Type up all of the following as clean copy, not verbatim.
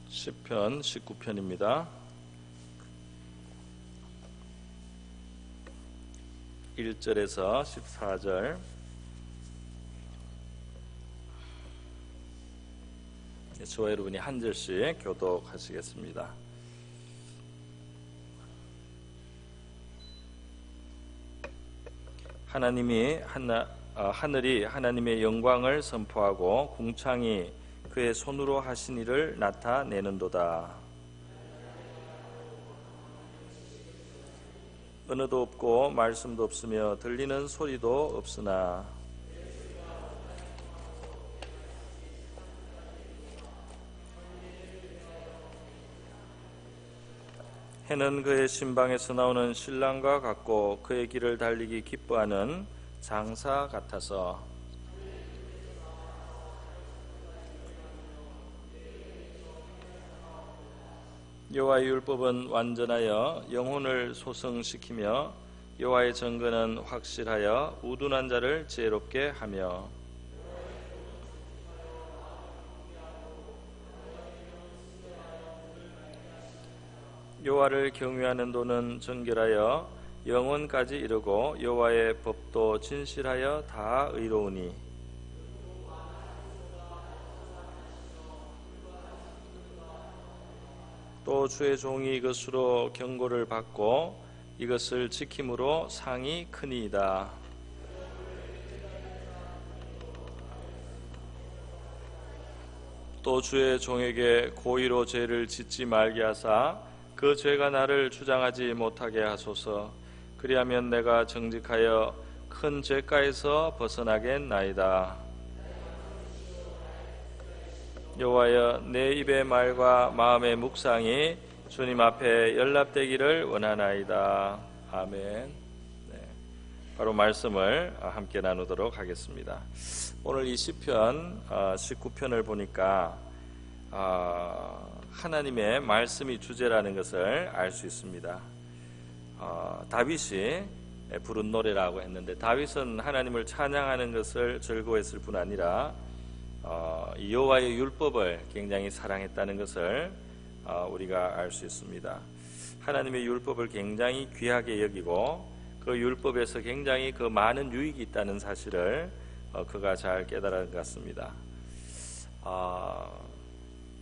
시편 19편입니다. 1절에서 14절. 저와 여러분이 한 절씩 교독하시겠습니다. 하늘이 하나님의 영광을 선포하고 궁창이 그의 손으로 하신 일을 나타내는도다. 언어도 없고 말씀도 없으며 들리는 소리도 없으나 해는 그의 신방에서 나오는 신랑과 같고 그의 길을 달리기 기뻐하는 장사 같아서 여호와의 율법은 완전하여 영혼을 소성시키며 여호와의 정근은 확실하여 우둔한 자를 지혜롭게 하며 여호와를 경외하는 도는 정결하여 영혼까지 이르고 여호와의 법도 진실하여 다 의로우니 또 주의 종이 이것으로 경고를 받고 이것을 지킴으로 상이 크니이다. 또 주의 종에게 고의로 죄를 짓지 말게 하사 그 죄가 나를 주장하지 못하게 하소서. 그리하면 내가 정직하여 큰 죄가에서 벗어나겠나이다. 여호와여, 내 입의 말과 마음의 묵상이 주님 앞에 연락되기를 원하나이다. 아멘. 바로 말씀을 함께 나누도록 하겠습니다. 오늘 이 시편 19편을 보니까 하나님의 말씀이 주제라는 것을 알 수 있습니다. 다윗이 부른 노래라고 했는데 다윗은 하나님을 찬양하는 것을 즐거워했을 뿐 아니라 여호와의 율법을 굉장히 사랑했다는 것을 우리가 알 수 있습니다. 하나님의 율법을 굉장히 귀하게 여기고 그 율법에서 굉장히 그 많은 유익이 있다는 사실을 그가 잘 깨달은 것 같습니다.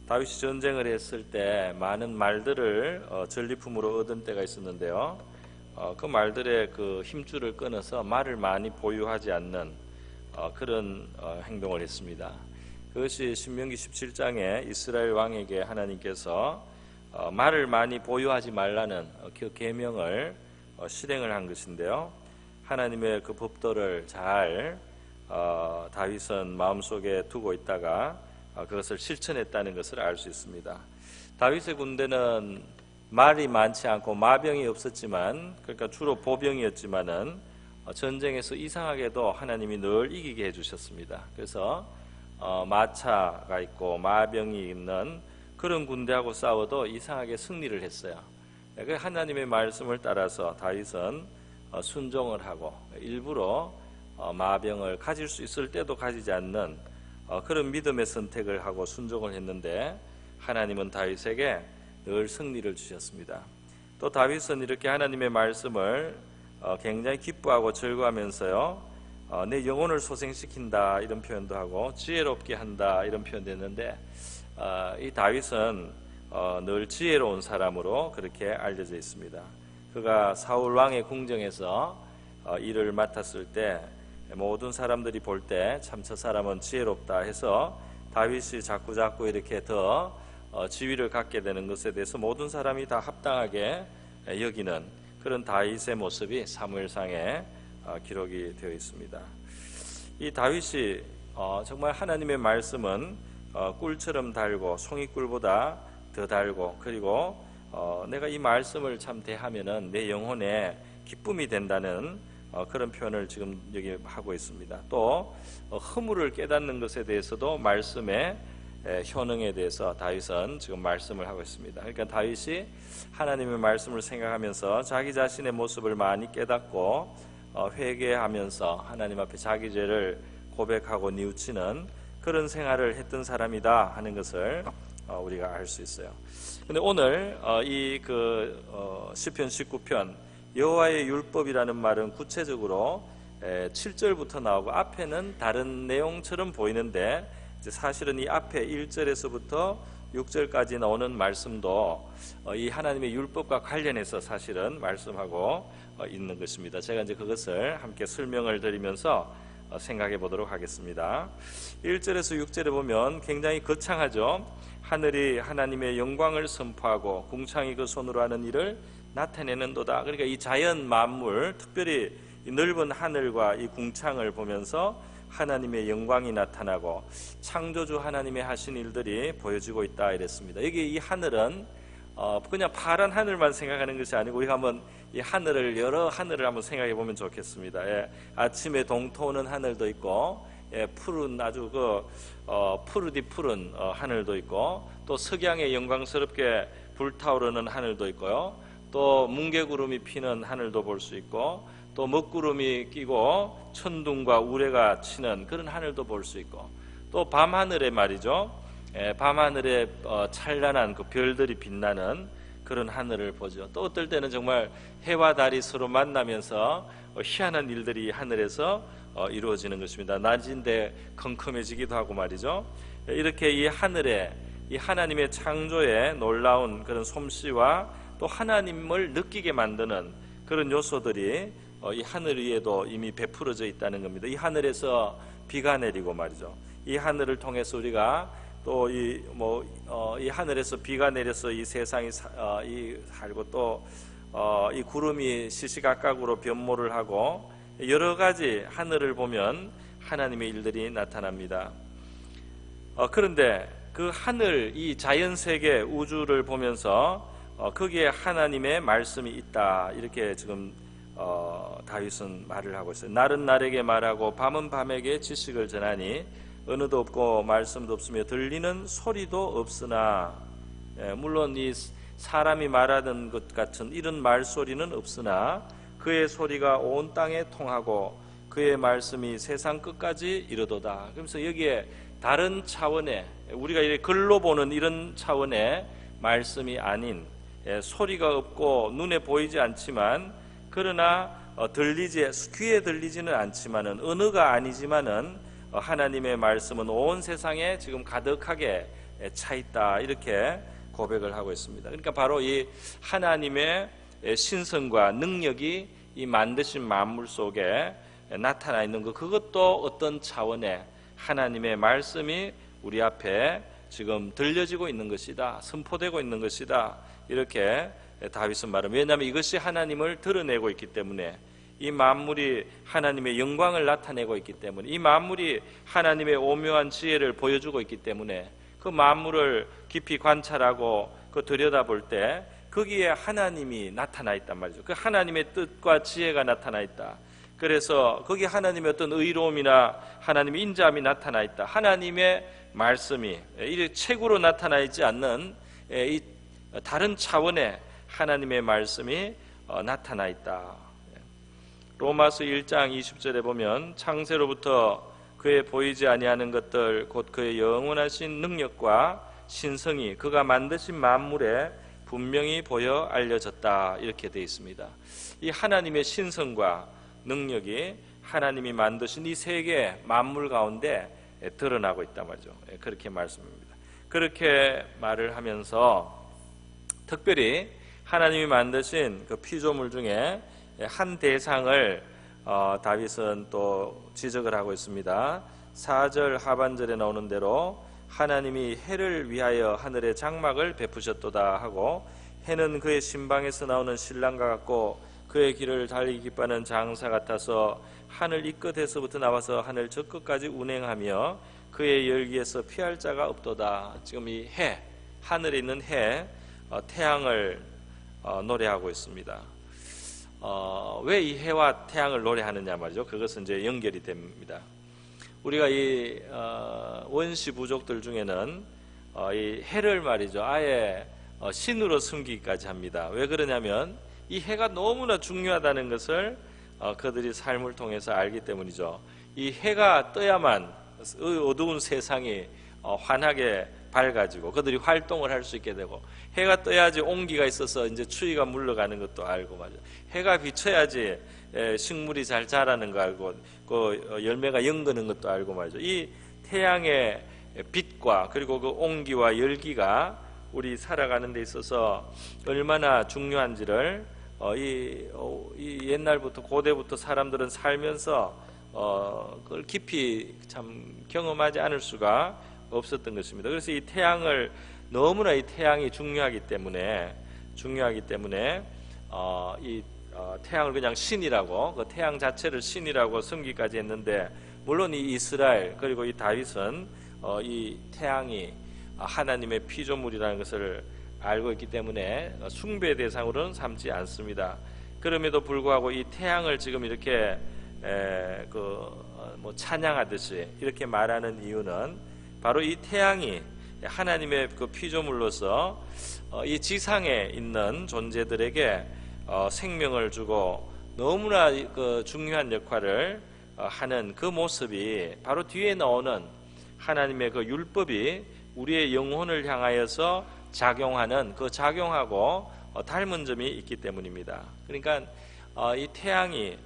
다윗이 전쟁을 했을 때 많은 말들을 전리품으로 얻은 때가 있었는데요. 그 말들의 그 힘줄을 끊어서 말을 많이 보유하지 않는 그런 행동을 했습니다. 그것이 신명기 17장에 이스라엘 왕에게 하나님께서 말을 많이 보유하지 말라는 그 계명을 실행을 한 것인데요. 하나님의 그 법도를 잘 다윗은 마음속에 두고 있다가 그것을 실천했다는 것을 알 수 있습니다. 다윗의 군대는 말이 많지 않고 마병이 없었지만, 그러니까 주로 보병이었지만은 전쟁에서 이상하게도 하나님이 늘 이기게 해주셨습니다. 그래서 마차가 있고 마병이 있는 그런 군대하고 싸워도 이상하게 승리를 했어요. 하나님의 말씀을 따라서 다윗은 순종을 하고 일부러 마병을 가질 수 있을 때도 가지지 않는 그런 믿음의 선택을 하고 순종을 했는데 하나님은 다윗에게 늘 승리를 주셨습니다. 또 다윗은 이렇게 하나님의 말씀을 굉장히 기뻐하고 즐거워하면서요, 내 영혼을 소생시킨다 이런 표현도 하고 지혜롭게 한다 이런 표현도 했는데 이 다윗은 늘 지혜로운 사람으로 그렇게 알려져 있습니다. 그가 사울 왕의 궁정에서 일을 맡았을 때 모든 사람들이 볼 때 참 저 사람은 지혜롭다 해서 다윗이 자꾸 이렇게 더 지위를 갖게 되는 것에 대해서 모든 사람이 다 합당하게 여기는 그런 다윗의 모습이 사무엘상에 기록이 되어 있습니다. 이 다윗이 정말 하나님의 말씀은 꿀처럼 달고 송이꿀보다 더 달고, 그리고 내가 이 말씀을 참 대하면은 내 영혼에 기쁨이 된다는 그런 표현을 지금 여기 하고 있습니다. 또 허물을 깨닫는 것에 대해서도 말씀의 효능에 대해서 다윗은 지금 말씀을 하고 있습니다. 그러니까 다윗이 하나님의 말씀을 생각하면서 자기 자신의 모습을 많이 깨닫고 회개하면서 하나님 앞에 자기 죄를 고백하고 뉘우치는 그런 생활을 했던 사람이다 하는 것을 우리가 알 수 있어요. 근데 오늘 시편 19편 여호와의 율법이라는 말은 구체적으로 7절부터 나오고 앞에는 다른 내용처럼 보이는데 사실은 이 앞에 1절에서부터 6절까지 나오는 말씀도 이 하나님의 율법과 관련해서 사실은 말씀하고 있는 것입니다. 제가 이제 그것을 함께 설명을 드리면서 생각해 보도록 하겠습니다. 1절에서 6절에 보면 굉장히 거창하죠. 하늘이 하나님의 영광을 선포하고 궁창이 그 손으로 하는 일을 나타내는도다. 그러니까 이 자연 만물, 특별히 이 넓은 하늘과 이 궁창을 보면서 하나님의 영광이 나타나고 창조주 하나님의 하신 일들이 보여지고 있다 이랬습니다. 여기 이 하늘은 그냥 파란 하늘만 생각하는 것이 아니고 우리가 한번 이 하늘을 여러 하늘을 한번 생각해 보면 좋겠습니다. 아침에 동토는 하늘도 있고 푸른 아주 푸르디 푸른 하늘도 있고 또 석양에 영광스럽게 불타오르는 하늘도 있고요. 또 뭉게구름이 피는 하늘도 볼 수 있고 또 먹구름이 끼고 천둥과 우레가 치는 그런 하늘도 볼 수 있고 또 밤하늘에 말이죠. 밤하늘에 찬란한 그 별들이 빛나는 그런 하늘을 보죠. 또 어떨 때는 정말 해와 달이 서로 만나면서 희한한 일들이 하늘에서 이루어지는 것입니다. 낮인데 컴컴해지기도 하고 말이죠. 이렇게 이 하늘에 이 하나님의 창조에 놀라운 그런 솜씨와 또 하나님을 느끼게 만드는 그런 요소들이 이 하늘 위에도 이미 베풀어져 있다는 겁니다. 이 하늘에서 비가 내리고 말이죠. 이 하늘을 통해서 우리가 또 이 하늘에서 비가 내려서 이 세상이 살고 또 이 구름이 시시각각으로 변모를 하고 여러 가지 하늘을 보면 하나님의 일들이 나타납니다. 그런데 그 하늘, 이 자연 세계 우주를 보면서 거기에 하나님의 말씀이 있다 이렇게 지금 다윗은 말을 하고 있어요. 날은 날에게 말하고 밤은 밤에게 지식을 전하니 언어도 없고 말씀도 없으며 들리는 소리도 없으나 물론 이 사람이 말하는 것 같은 이런 말소리는 없으나 그의 소리가 온 땅에 통하고 그의 말씀이 세상 끝까지 이르도다. 그러면서 여기에 다른 차원의 우리가 이렇게 글로 보는 이런 차원의 말씀이 아닌 소리가 없고 눈에 보이지 않지만 그러나 귀에 들리지는 않지만은 언어가 아니지만은 하나님의 말씀은 온 세상에 지금 가득하게 차 있다 이렇게 고백을 하고 있습니다. 그러니까 바로 이 하나님의 신성과 능력이 이 만드신 만물 속에 나타나 있는 것, 그것도 어떤 차원의 하나님의 말씀이 우리 앞에 지금 들려지고 있는 것이다, 선포되고 있는 것이다 이렇게 다윗은 말합니다. 왜냐하면 이것이 하나님을 드러내고 있기 때문에, 이 만물이 하나님의 영광을 나타내고 있기 때문에, 이 만물이 하나님의 오묘한 지혜를 보여주고 있기 때문에 그 만물을 깊이 관찰하고 그 들여다볼 때 거기에 하나님이 나타나 있단 말이죠. 그 하나님의 뜻과 지혜가 나타나 있다. 그래서 거기에 하나님의 어떤 의로움이나 하나님의 인자함이 나타나 있다. 하나님의 말씀이 이 책으로 나타나 있지 않는 이 다른 차원의 하나님의 말씀이 나타나 있다. 로마서 1장 20절에 보면 창세로부터 그의 보이지 아니하는 것들 곧 그의 영원하신 능력과 신성이 그가 만드신 만물에 분명히 보여 알려졌다 이렇게 되어 있습니다. 이 하나님의 신성과 능력이 하나님이 만드신 이 세계 만물 가운데 드러나고 있단 말이죠. 그렇게 말씀합니다. 그렇게 말을 하면서 특별히 하나님이 만드신 그 피조물 중에 한 대상을 다윗은 또 지적을 하고 있습니다. 4절 하반절에 나오는 대로 하나님이 해를 위하여 하늘의 장막을 베푸셨도다 하고, 해는 그의 신방에서 나오는 신랑과 같고 그의 길을 달리기 기뻐하는 장사 같아서 하늘 이 끝에서부터 나와서 하늘 저 끝까지 운행하며 그의 열기에서 피할 자가 없도다. 지금 이 해, 하늘에 있는 해, 태양을 노래하고 있습니다. 왜 이 해와 태양을 노래하느냐 말이죠. 그것은 이제 연결이 됩니다. 우리가 이 원시 부족들 중에는 이 해를 말이죠, 아예 신으로 섬기기까지 합니다. 왜 그러냐면 이 해가 너무나 중요하다는 것을 그들이 삶을 통해서 알기 때문이죠. 이 해가 떠야만 어두운 세상이 환하게 밝아지고 그들이 활동을 할 수 있게 되고, 해가 떠야지 온기가 있어서 이제 추위가 물러가는 것도 알고 말이죠. 해가 비쳐야지 식물이 잘 자라는 거 알고, 그 열매가 연거는 것도 알고 말이죠. 이 태양의 빛과 그리고 그 온기와 열기가 우리 살아가는 데 있어서 얼마나 중요한지를 이 옛날부터 고대부터 사람들은 살면서 그걸 깊이 참 경험하지 않을 수가 없었던 것입니다. 그래서 이 태양을 너무나 이 태양이 중요하기 때문에 이 태양을 그냥 신이라고, 그 태양 자체를 신이라고 섬기까지 했는데, 물론 이 이스라엘 그리고 이 다윗은 이 태양이 하나님의 피조물이라는 것을 알고 있기 때문에 숭배 대상으로는 삼지 않습니다. 그럼에도 불구하고 이 태양을 지금 이렇게 찬양하듯이 이렇게 말하는 이유는 바로 이 태양이 하나님의 그 피조물로서 이 지상에 있는 존재들에게 생명을 주고 너무나 그 중요한 역할을 하는 그 모습이 바로 뒤에 나오는 하나님의 그 율법이 우리의 영혼을 향하여서 작용하는, 그 작용하고 닮은 점이 있기 때문입니다. 그러니까 이 태양이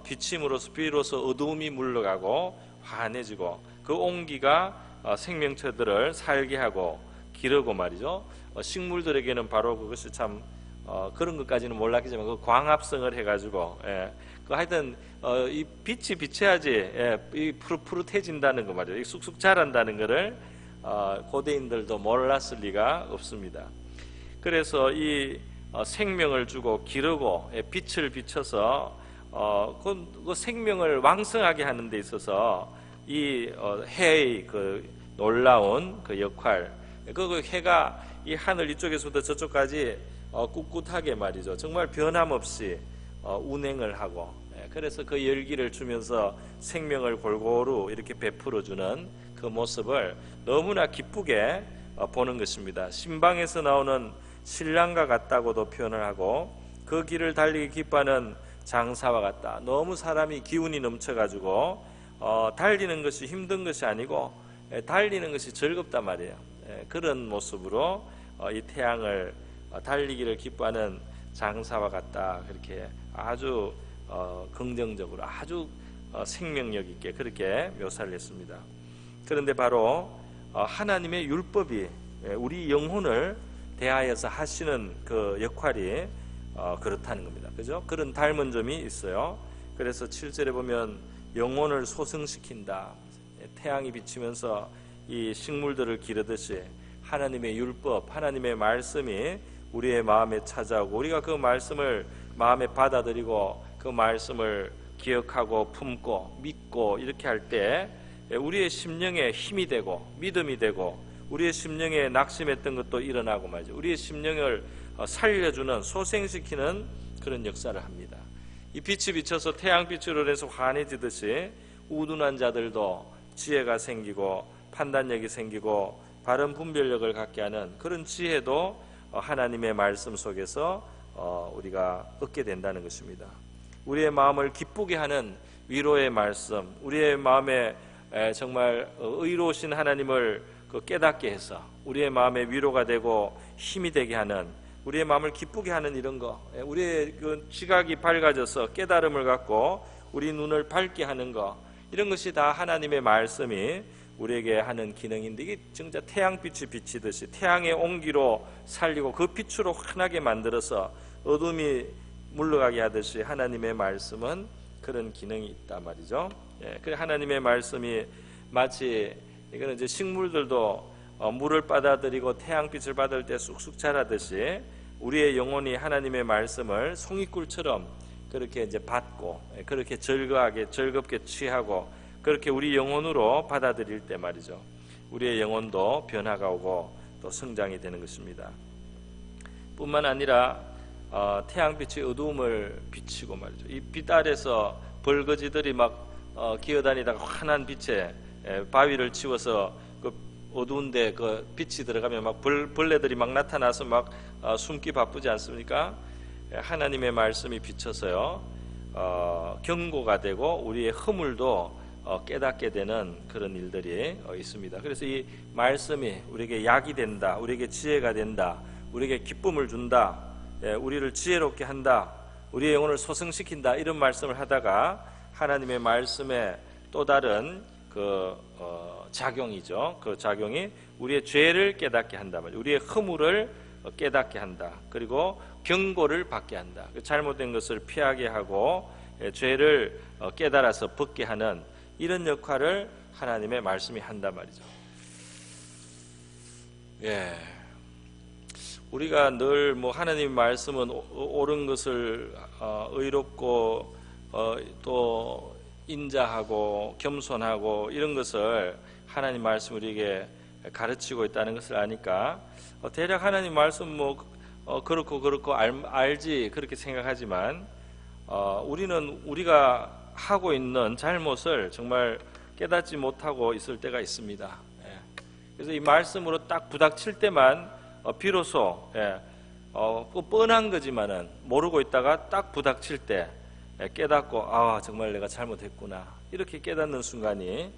비침으로써 비로소 어두움이 물러가고 환해지고, 그 온기가 생명체들을 살게 하고 기르고 말이죠. 식물들에게는 바로 그것이 참 그런 것까지는 몰랐겠지만 그 광합성을 해가지고, 그 하여튼 이 빛이 비쳐야지 이 푸릇푸릇해진다는 거 말이죠. 이 쑥쑥 자란다는 것을 고대인들도 몰랐을 리가 없습니다. 그래서 이 생명을 주고 기르고 빛을 비춰서 그 생명을 왕성하게 하는 데 있어서 이 해의 그 놀라운 그 역할, 그 해가 이 하늘 이쪽에서부터 저쪽까지 꿋꿋하게 말이죠, 정말 변함없이 운행을 하고, 그래서 그 열기를 주면서 생명을 골고루 이렇게 베풀어주는 그 모습을 너무나 기쁘게 보는 것입니다. 신방에서 나오는 신랑과 같다고도 표현을 하고, 그 길을 달리기 기뻐하는 장사와 같다. 너무 사람이 기운이 넘쳐가지고 달리는 것이 힘든 것이 아니고 달리는 것이 즐겁단 말이에요. 그런 모습으로 이 태양을 달리기를 기뻐하는 장사와 같다, 그렇게 아주 긍정적으로 아주 생명력 있게 그렇게 묘사를 했습니다. 그런데 바로 하나님의 율법이 우리 영혼을 대하여서 하시는 그 역할이 그렇다는 겁니다. 그죠? 그런 닮은 점이 있어요. 그래서 7절에 보면 영혼을 소생시킨다. 태양이 비치면서 이 식물들을 기르듯이 하나님의 율법, 하나님의 말씀이 우리의 마음에 찾아오고, 우리가 그 말씀을 마음에 받아들이고 그 말씀을 기억하고 품고 믿고 이렇게 할 때 우리의 심령에 힘이 되고 믿음이 되고, 우리의 심령에 낙심했던 것도 일어나고 말이죠. 우리의 심령을 살려주는, 소생시키는 그런 역사를 합니다. 이 빛이 비쳐서 태양빛으로 해서 환해지듯이 우둔한 자들도 지혜가 생기고 판단력이 생기고 바른 분별력을 갖게 하는 그런 지혜도 하나님의 말씀 속에서 우리가 얻게 된다는 것입니다. 우리의 마음을 기쁘게 하는 위로의 말씀, 우리의 마음에 정말 의로우신 하나님을 깨닫게 해서 우리의 마음에 위로가 되고 힘이 되게 하는, 우리의 마음을 기쁘게 하는 이런 거, 우리의 그 지각이 밝아져서 깨달음을 갖고 우리 눈을 밝게 하는 거, 이런 것이 다 하나님의 말씀이 우리에게 하는 기능인데, 이게 진짜 태양빛이 비치듯이 태양의 온기로 살리고 그 빛으로 환하게 만들어서 어둠이 물러가게 하듯이 하나님의 말씀은 그런 기능이 있단 말이죠. 그래 하나님의 말씀이 마치, 이거는 이제 식물들도 물을 받아들이고 태양빛을 받을 때 쑥쑥 자라듯이 우리의 영혼이 하나님의 말씀을 송이꿀처럼 그렇게 이제 받고 그렇게 즐겁게 취하고 그렇게 우리 영혼으로 받아들일 때 말이죠, 우리의 영혼도 변화가 오고 또 성장이 되는 것입니다. 뿐만 아니라 태양빛이 어두움을 비치고 말이죠, 이 빛 아래서 벌거지들이 막 기어다니다가 환한 빛에 바위를 치워서 그 어두운데 그 빛이 들어가면 막 벌레들이 막 나타나서 막 숨기 바쁘지 않습니까? 하나님의 말씀이 비쳐서요, 경고가 되고 우리의 허물도 깨닫게 되는 그런 일들이 있습니다. 그래서 이 말씀이 우리에게 약이 된다, 우리에게 지혜가 된다, 우리에게 기쁨을 준다, 우리를 지혜롭게 한다, 우리의 영혼을 소생시킨다, 이런 말씀을 하다가 하나님의 말씀의 또 다른 그 작용이죠. 그 작용이 우리의 죄를 깨닫게 한다 말이에요. 우리의 허물을 깨닫게 한다. 그리고 경고를 받게 한다. 잘못된 것을 피하게 하고 죄를 깨달아서 벗게 하는 이런 역할을 하나님의 말씀이 한단 말이죠. 우리가 늘 뭐 하나님의 말씀은 옳은 것을 의롭고 또 인자하고 겸손하고 이런 것을 하나님 말씀 우리에게 가르치고 있다는 것을 아니까 대략 하나님 말씀 뭐 그렇고 알지 그렇게 생각하지만 우리는 우리가 하고 있는 잘못을 정말 깨닫지 못하고 있을 때가 있습니다. 그래서 이 말씀으로 딱 부닥칠 때만 비로소 뻔한 거지만은 모르고 있다가 딱 부닥칠 때 깨닫고 정말 내가 잘못했구나 이렇게 깨닫는 순간이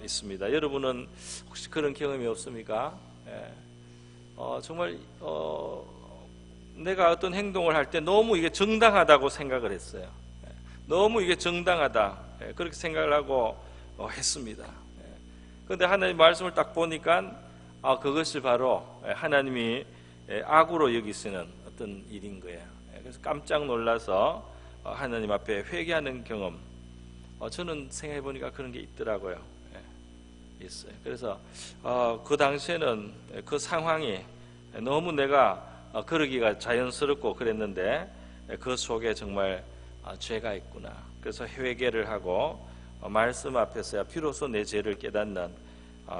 있습니다. 여러분은 혹시 그런 경험이 없습니까? 정말 내가 어떤 행동을 할 때 너무 이게 정당하다고 생각을 했어요. 너무 이게 정당하다 그렇게 생각을 하고 했습니다. 그런데 하나님 말씀을 딱 보니까 그것이 바로 하나님이 악으로 여기시는 어떤 일인 거예요. 그래서 깜짝 놀라서 하나님 앞에 회개하는 경험, 저는 생각해 보니까 그런 게 있더라고요. 있어요. 그래서 그 당시에는 그 상황이 너무 내가 그러기가 자연스럽고 그랬는데 그 속에 정말 죄가 있구나. 그래서 회개를 하고 말씀 앞에서야 비로소 내 죄를 깨닫는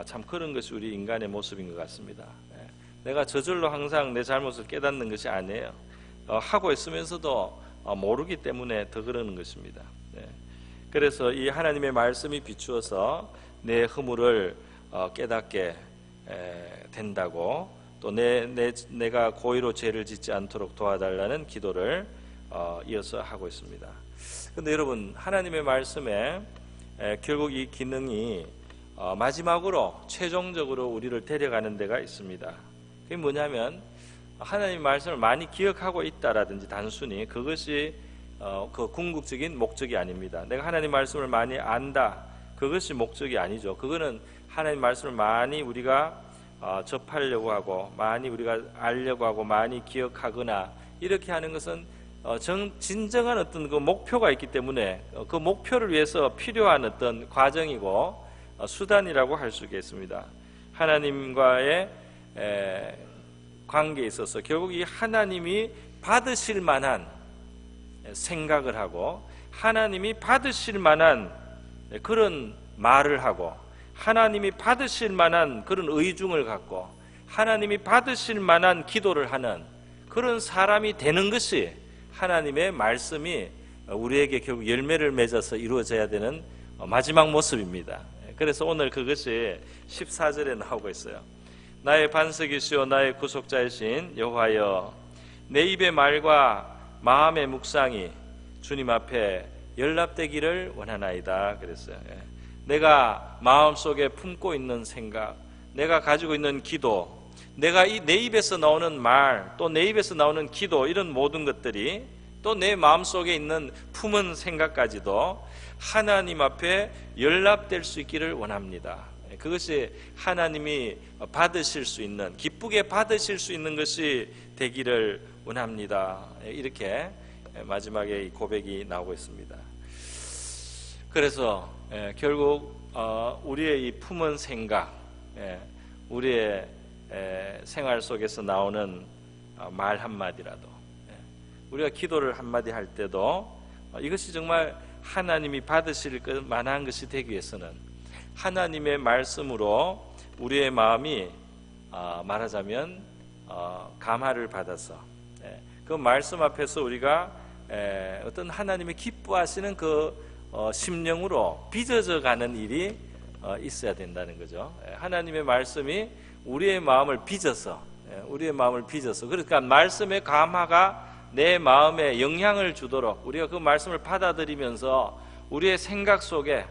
참 그런 것이 우리 인간의 모습인 것 같습니다. 내가 저절로 항상 내 잘못을 깨닫는 것이 아니에요. 하고 있으면서도 모르기 때문에 더 그러는 것입니다. 그래서 이 하나님의 말씀이 비추어서 내 허물을 깨닫게 된다고 또 내가 고의로 죄를 짓지 않도록 도와달라는 기도를 이어서 하고 있습니다. 그런데 여러분 하나님의 말씀에 결국 이 기능이 마지막으로 최종적으로 우리를 데려가는 데가 있습니다. 그게 뭐냐면 하나님의 말씀을 많이 기억하고 있다라든지 단순히 그것이 그 궁극적인 목적이 아닙니다. 내가 하나님 말씀을 많이 안다 그것이 목적이 아니죠. 그거는 하나님 말씀을 많이 우리가 접하려고 하고 많이 우리가 알려고 하고 많이 기억하거나 이렇게 하는 것은 진정한 어떤 그 목표가 있기 때문에 그 목표를 위해서 필요한 어떤 과정이고 수단이라고 할 수 있겠습니다. 하나님과의 관계에 있어서 결국 이 하나님이 받으실 만한 생각을 하고 하나님이 받으실 만한 그런 말을 하고 하나님이 받으실 만한 그런 의중을 갖고 하나님이 받으실 만한 기도를 하는 그런 사람이 되는 것이 하나님의 말씀이 우리에게 결국 열매를 맺어서 이루어져야 되는 마지막 모습입니다. 그래서 오늘 그것이 14절에 나오고 있어요. 나의 반석이시오 나의 구속자이신 여호와여 내 입의 말과 마음의 묵상이 주님 앞에 연락되기를 원하나이다 그랬어요. 내가 마음속에 품고 있는 생각, 내가 가지고 있는 기도, 내가 내 입에서 나오는 말, 또 내 입에서 나오는 기도 이런 모든 것들이 또 내 마음속에 있는 품은 생각까지도 하나님 앞에 연락될 수 있기를 원합니다. 그것이 하나님이 받으실 수 있는 기쁘게 받으실 수 있는 것이 되기를 원합니다. 이렇게 마지막에 이 고백이 나오고 있습니다. 그래서 결국 우리의 이 품은 생각, 우리의 생활 속에서 나오는 말 한마디라도 우리가 기도를 한마디 할 때도 이것이 정말 하나님이 받으실 만한 것이 되기 위해서는 하나님의 말씀으로 우리의 마음이 말하자면 감화를 받아서 그 말씀 앞에서 우리가 어떤 하나님이 기뻐하시는 그 심령으로 빚어져 가는 일이 있어야 된다는 거죠. 하나님의 말씀이 우리의 마음을 빚어서 그러니까 말씀의 감화가 내 마음에 영향을 주도록 우리가 그 말씀을 받아들이면서 우리의 생각 속에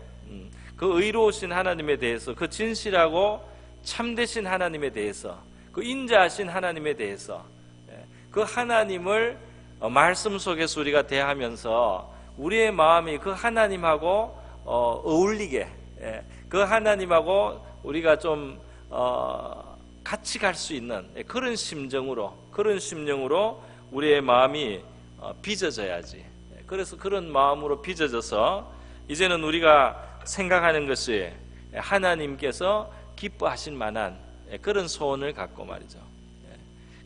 그 의로우신 하나님에 대해서, 그 진실하고 참되신 하나님에 대해서, 그 인자하신 하나님에 대해서, 그 하나님을 말씀 속에서 우리가 대하면서 우리의 마음이 그 하나님하고 어울리게, 그 하나님하고 우리가 좀 같이 갈 수 있는 그런 심정으로 우리의 마음이 빚어져야지. 그래서 그런 마음으로 빚어져서 이제는 우리가 생각하는 것이 하나님께서 기뻐하실 만한 그런 소원을 갖고 말이죠.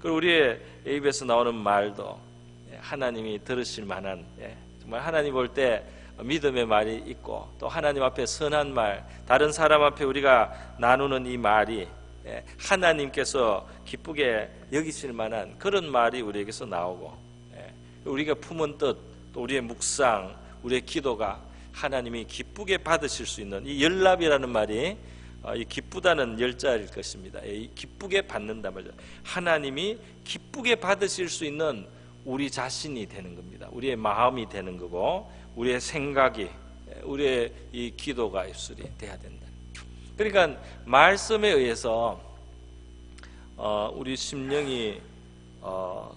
그리고 우리의 입에서 나오는 말도 하나님이 들으실 만한, 정말 하나님 볼 때 믿음의 말이 있고, 또 하나님 앞에 선한 말, 다른 사람 앞에 우리가 나누는 이 말이 하나님께서 기쁘게 여기실 만한 그런 말이 우리에게서 나오고, 우리가 품은 뜻, 또 우리의 묵상, 우리의 기도가 하나님이 기쁘게 받으실 수 있는, 이 열납이라는 말이 이 기쁘다는 열자일 것입니다. 기쁘게 받는다 말이죠. 하나님이 기쁘게 받으실 수 있는 우리 자신이 되는 겁니다. 우리의 마음이 되는 거고, 우리의 생각이, 우리의 이 기도가 입술이 돼야 된다. 그러니까 말씀에 의해서 우리 심령이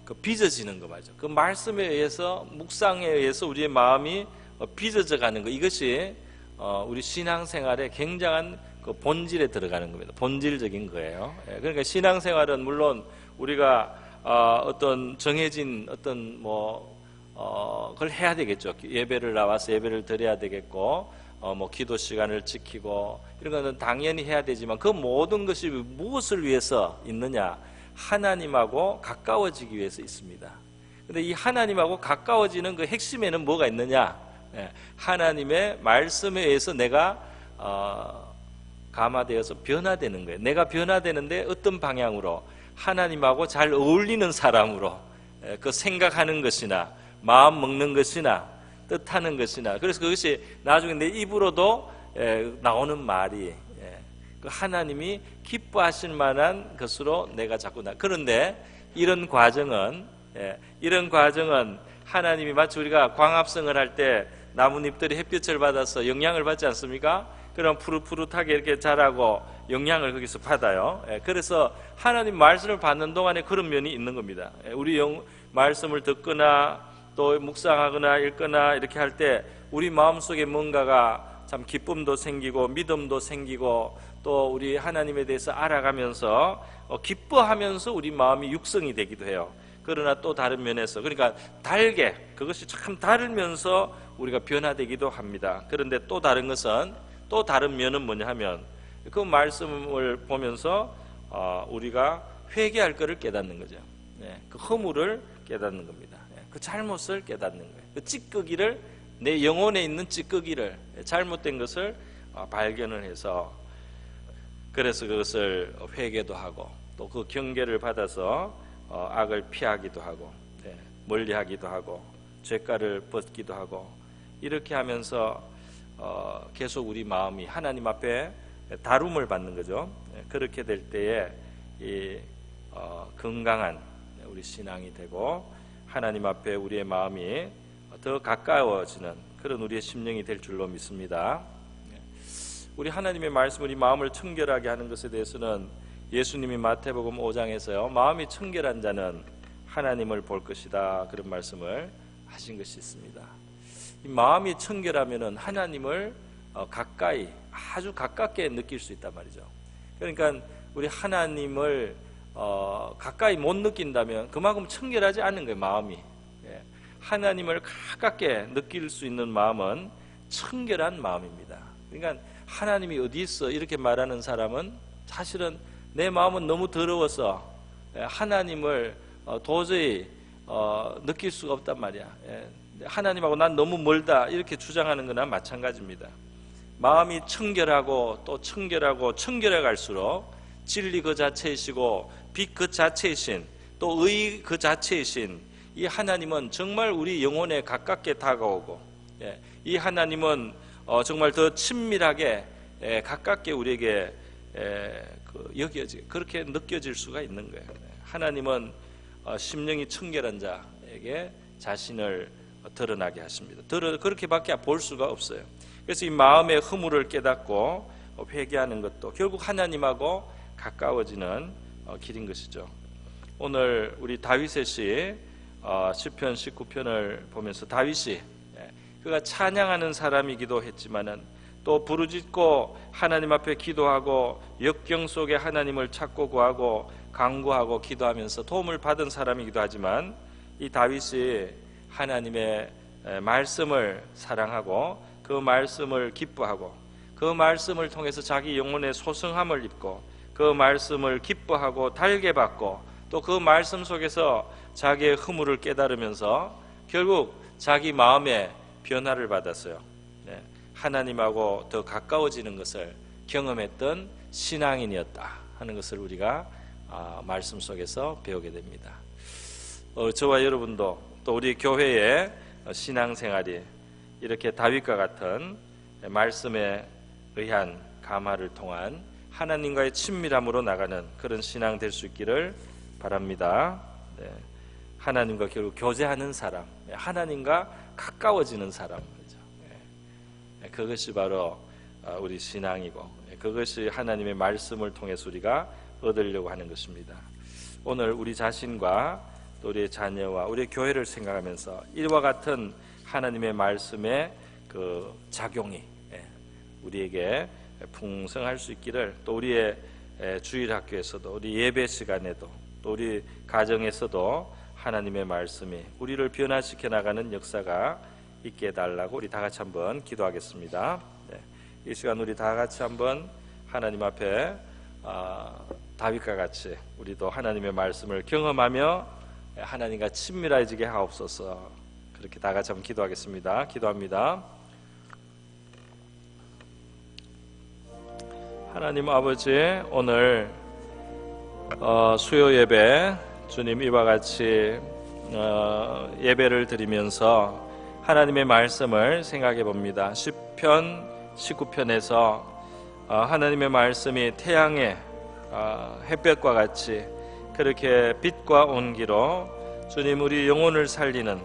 그 빚어지는 거 말이죠. 그 말씀에 의해서, 묵상에 의해서 우리의 마음이 빚어져 가는 거, 이것이 우리 신앙생활에 굉장한 그 본질에 들어가는 겁니다. 본질적인 거예요. 그러니까 신앙생활은 물론 우리가 어떤 정해진 어떤 그걸 해야 되겠죠. 예배를 나와서 예배를 드려야 되겠고, 기도 시간을 지키고 이런 거는 당연히 해야 되지만, 그 모든 것이 무엇을 위해서 있느냐? 하나님하고 가까워지기 위해서 있습니다. 근데 이 하나님하고 가까워지는 그 핵심에는 뭐가 있느냐? 하나님의 말씀에 의해서 내가 감화되어서 변화되는 거예요. 내가 변화되는데 어떤 방향으로? 하나님하고 잘 어울리는 사람으로, 그 생각하는 것이나 마음 먹는 것이나 뜻하는 것이나, 그래서 그것이 나중에 내 입으로도 나오는 말이 그 하나님이 기뻐하실 만한 것으로 내가 자꾸 그런데 이런 과정은 하나님이 마치 우리가 광합성을 할 때 나뭇잎들이 햇빛을 받아서 영향을 받지 않습니까? 그럼 푸릇푸릇하게 이렇게 자라고 영향을 거기서 받아요. 그래서 하나님 말씀을 받는 동안에 그런 면이 있는 겁니다. 우리 말씀을 듣거나 또 묵상하거나 읽거나 이렇게 할 때 우리 마음속에 뭔가가 참 기쁨도 생기고 믿음도 생기고, 또 우리 하나님에 대해서 알아가면서 기뻐하면서 우리 마음이 육성이 되기도 해요. 그러나 또 다른 면에서, 그러니까 달게, 그것이 참 다르면서 우리가 변화되기도 합니다. 그런데 또 다른 면은 뭐냐 하면, 그 말씀을 보면서 우리가 회개할 것을 깨닫는 거죠. 그 허물을 깨닫는 겁니다. 그 잘못을 깨닫는 거예요. 그 찌꺼기를, 내 영혼에 있는 찌꺼기를, 잘못된 것을 발견을 해서, 그래서 그것을 회개도 하고, 또 그 경계를 받아서 악을 피하기도 하고, 멀리하기도 하고, 죄가를 벗기도 하고, 이렇게 하면서 계속 우리 마음이 하나님 앞에 다룸을 받는 거죠. 그렇게 될 때에 이 건강한 우리 신앙이 되고, 하나님 앞에 우리의 마음이 더 가까워지는 그런 우리의 심령이 될 줄로 믿습니다. 우리 하나님의 말씀, 우리 마음을 청결하게 하는 것에 대해서는 예수님이 마태복음 5장에서요, 마음이 청결한 자는 하나님을 볼 것이다, 그런 말씀을 하신 것이 있습니다. 이 마음이 청결하면은 하나님을 가까이, 아주 가깝게 느낄 수 있단 말이죠. 그러니까 우리 하나님을 가까이 못 느낀다면 그만큼 청결하지 않은 거예요, 마음이. 하나님을 가깝게 느낄 수 있는 마음은 청결한 마음입니다. 그러니까 하나님이 어디 있어? 이렇게 말하는 사람은 사실은 내 마음은 너무 더러워서 하나님을 도저히 느낄 수가 없단 말이야. 하나님하고 난 너무 멀다, 이렇게 주장하는 거나 마찬가지입니다. 마음이 청결하고 또 청결해 갈수록 진리 그 자체이시고 빛 그 자체이신, 또 의 그 자체이신 이 하나님은 정말 우리 영혼에 가깝게 다가오고, 이 하나님은 정말 더 친밀하게 가깝게 우리에게 그렇게 느껴질 수가 있는 거예요. 하나님은 심령이 청결한 자, 하나님에게 자신을 드러나게 하십니다. 그렇게밖에 볼 수가 없어요. 그래서 이 마음의 허물을 깨닫고 회개하는 것도 결국 하나님하고 가까워지는 길인 것이죠. 오늘 우리 다윗의 시 시편 19편을 보면서 다윗이 그가 찬양하는 사람이기도 했지만은 또 부르짖고 하나님 앞에 기도하고 역경 속에 하나님을 찾고 구하고 간구하고 기도하면서 도움을 받은 사람이기도 하지만 이 다윗이 하나님의 말씀을 사랑하고 그 말씀을 기뻐하고 그 말씀을 통해서 자기 영혼의 소성함을 입고 그 말씀을 기뻐하고 달게 받고 또 그 말씀 속에서 자기의 허물을 깨달으면서 결국 자기 마음의 변화를 받았어요. 하나님하고 더 가까워지는 것을 경험했던 신앙인이었다 하는 것을 우리가 말씀 속에서 배우게 됩니다. 저와 여러분도 또 우리 교회의 신앙생활이 이렇게 다윗과 같은 말씀에 의한 감화를 통한 하나님과의 친밀함으로 나가는 그런 신앙 될 수 있기를 바랍니다. 하나님과 결국 교제하는 사람, 하나님과 가까워지는 사람, 그것이 바로 우리 신앙이고 그것이 하나님의 말씀을 통해서 우리가 얻으려고 하는 것입니다. 오늘 우리 자신과 또 우리의 자녀와 우리의 교회를 생각하면서 이와 같은 하나님의 말씀의 그 작용이 우리에게 풍성할 수 있기를, 또 우리의 주일학교에서도 우리 예배 시간에도 또 우리 가정에서도 하나님의 말씀이 우리를 변화시켜 나가는 역사가 있게 해달라고 우리 다 같이 한번 기도하겠습니다. 이 시간 우리 다 같이 한번 하나님 앞에 다윗과 같이 우리도 하나님의 말씀을 경험하며 하나님과 친밀해지게 하옵소서. 그렇게 다 같이 한번 기도하겠습니다. 기도합니다. 하나님 아버지, 오늘 수요 예배 주님 이와 같이 예배를 드리면서 하나님의 말씀을 생각해 봅니다. 시편 19편에서 하나님의 말씀이 태양의 햇볕과 같이 그렇게 빛과 온기로 주님 우리 영혼을 살리는,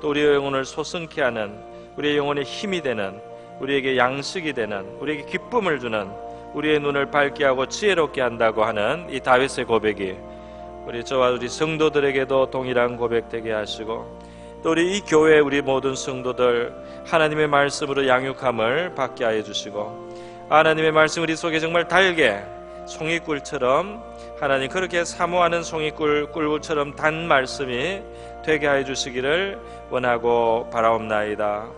또 우리의 영혼을 소성케 하는, 우리의 영혼의 힘이 되는, 우리에게 양식이 되는, 우리에게 기쁨을 주는, 우리의 눈을 밝게 하고 지혜롭게 한다고 하는 이 다윗의 고백이 우리 저와 우리 성도들에게도 동일한 고백되게 하시고, 또 우리 이 교회 우리 모든 성도들 하나님의 말씀으로 양육함을 받게 하여 주시고, 하나님의 말씀 우리 속에 정말 달게 송이꿀처럼, 하나님 그렇게 사모하는 송이꿀처럼 단 말씀이 되게 하여 주시기를 원하고 바라옵나이다.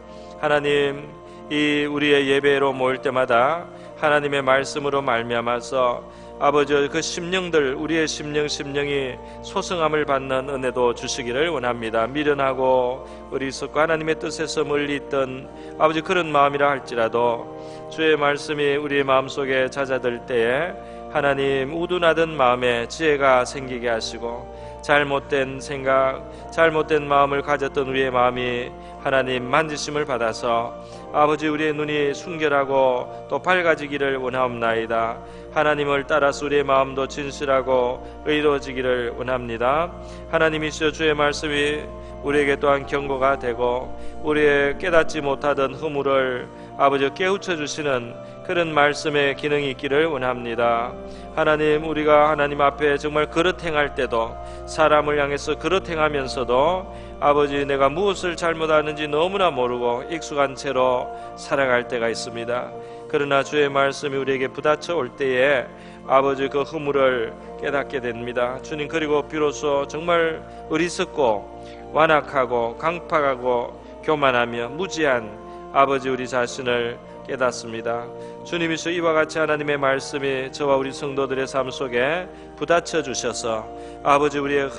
하나님, 이 우리의 예배로 모일 때마다 하나님의 말씀으로 말미암아서 아버지 그 심령들, 우리의 심령이 소성함을 받는 은혜도 주시기를 원합니다. 미련하고 어리석고 하나님의 뜻에서 멀리 있던 아버지 그런 마음이라 할지라도 주의 말씀이 우리의 마음속에 잦아들 때에 하나님 우둔하던 마음에 지혜가 생기게 하시고, 잘못된 생각, 잘못된 마음을 가졌던 우리의 마음이 하나님 만지심을 받아서 아버지 우리의 눈이 순결하고 또 밝아지기를 원하옵나이다. 하나님을 따라서 우리의 마음도 진실하고 의로워지기를 원합니다. 하나님이시여 주의 말씀이 우리에게 또한 경고가 되고 우리의 깨닫지 못하던 허물을 아버지 깨우쳐 주시는 그런 말씀의 기능이 있기를 원합니다. 하나님, 우리가 하나님 앞에 정말 그릇 행할 때도 사람을 향해서 그릇 행하면서도 아버지 내가 무엇을 잘못하는지 너무나 모르고 익숙한 채로 살아갈 때가 있습니다. 그러나 주의 말씀이 우리에게 부딪혀 올 때에 아버지 그 허물을 깨닫게 됩니다. 주님, 그리고 비로소 정말 어리석고 완악하고 강팍하고 교만하며 무지한 아버지 우리 자신을 깨닫습니다. 주님이서 이와 같이 하나님의 말씀이 저와 우리 성도들의 삶 속에 부딪혀 주셔서 아버지 우리의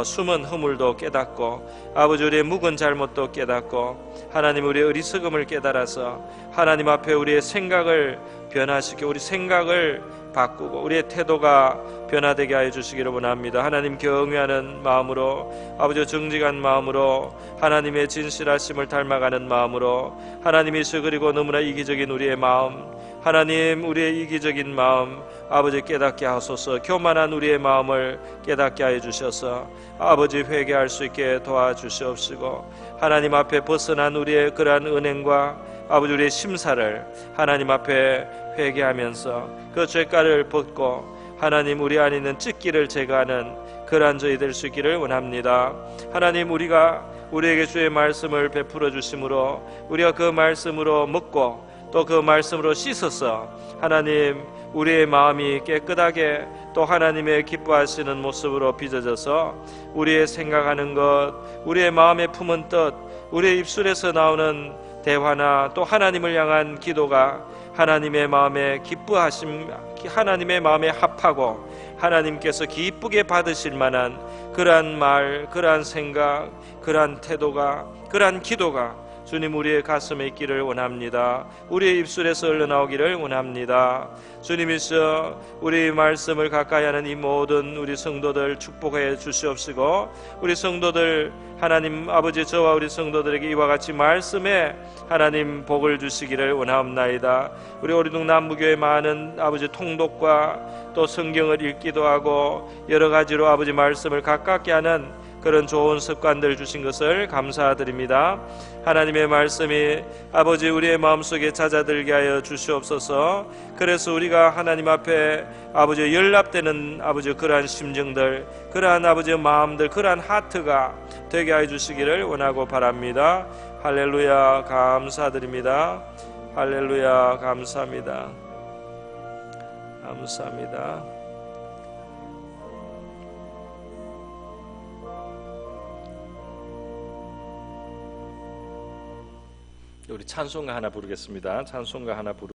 숨은 허물도 깨닫고 아버지 우리의 묵은 잘못도 깨닫고 하나님 우리의 어리석음을 깨달아서 하나님 앞에 우리의 생각을 변화시켜 우리 생각을 바꾸고 우리의 태도가 변화되게 하여 주시기를 원합니다. 하나님 경외하는 마음으로 아버지 정직한 마음으로 하나님의 진실하심을 닮아가는 마음으로 하나님이시여, 그리고 너무나 이기적인 우리의 마음 하나님, 우리의 이기적인 마음 아버지 깨닫게 하소서. 교만한 우리의 마음을 깨닫게 하여 주셔서 아버지 회개할 수 있게 도와주시옵시고, 하나님 앞에 벗어난 우리의 그러한 은행과 아버지 우리의 심사를 하나님 앞에 회개하면서 그 죄가를 벗고 하나님 우리 안에 있는 찢기를 제거하는 그러한 저희 될 수 있기를 원합니다. 하나님, 우리가 우리에게 주의 말씀을 베풀어 주심으로 우리가 그 말씀으로 먹고 또 그 말씀으로 씻어서 하나님 우리의 마음이 깨끗하게 또 하나님의 기뻐하시는 모습으로 빚어져서 우리의 생각하는 것, 우리의 마음에 품은 뜻, 우리의 입술에서 나오는 대화나 또 하나님을 향한 기도가 하나님의 마음에 기뻐하심, 하나님의 마음에 합하고 하나님께서 기쁘게 받으실 만한 그러한 말, 그러한 생각, 그러한 태도가, 그러한 기도가 주님 우리의 가슴에 있기를 원합니다. 우리의 입술에서 흘러나오기를 원합니다. 주님이시여, 우리 말씀을 가까이 하는 이 모든 우리 성도들 축복해 주시옵시고, 우리 성도들 하나님 아버지, 저와 우리 성도들에게 이와 같이 말씀에 하나님 복을 주시기를 원하옵나이다. 우리 오리동 남부교회 많은 아버지 통독과 또 성경을 읽기도 하고 여러 가지로 아버지 말씀을 가깝게 하는 그런 좋은 습관들 주신 것을 감사드립니다. 하나님의 말씀이 아버지 우리의 마음속에 찾아들게 하여 주시옵소서. 그래서 우리가 하나님 앞에 아버지 연락되는 아버지 그러한 심정들, 그러한 아버지의 마음들, 그러한 하트가 되게 하여 주시기를 원하고 바랍니다. 할렐루야, 감사드립니다. 할렐루야, 감사합니다. 감사합니다. 우리 찬송가 하나 부르겠습니다. 찬송가 하나 부르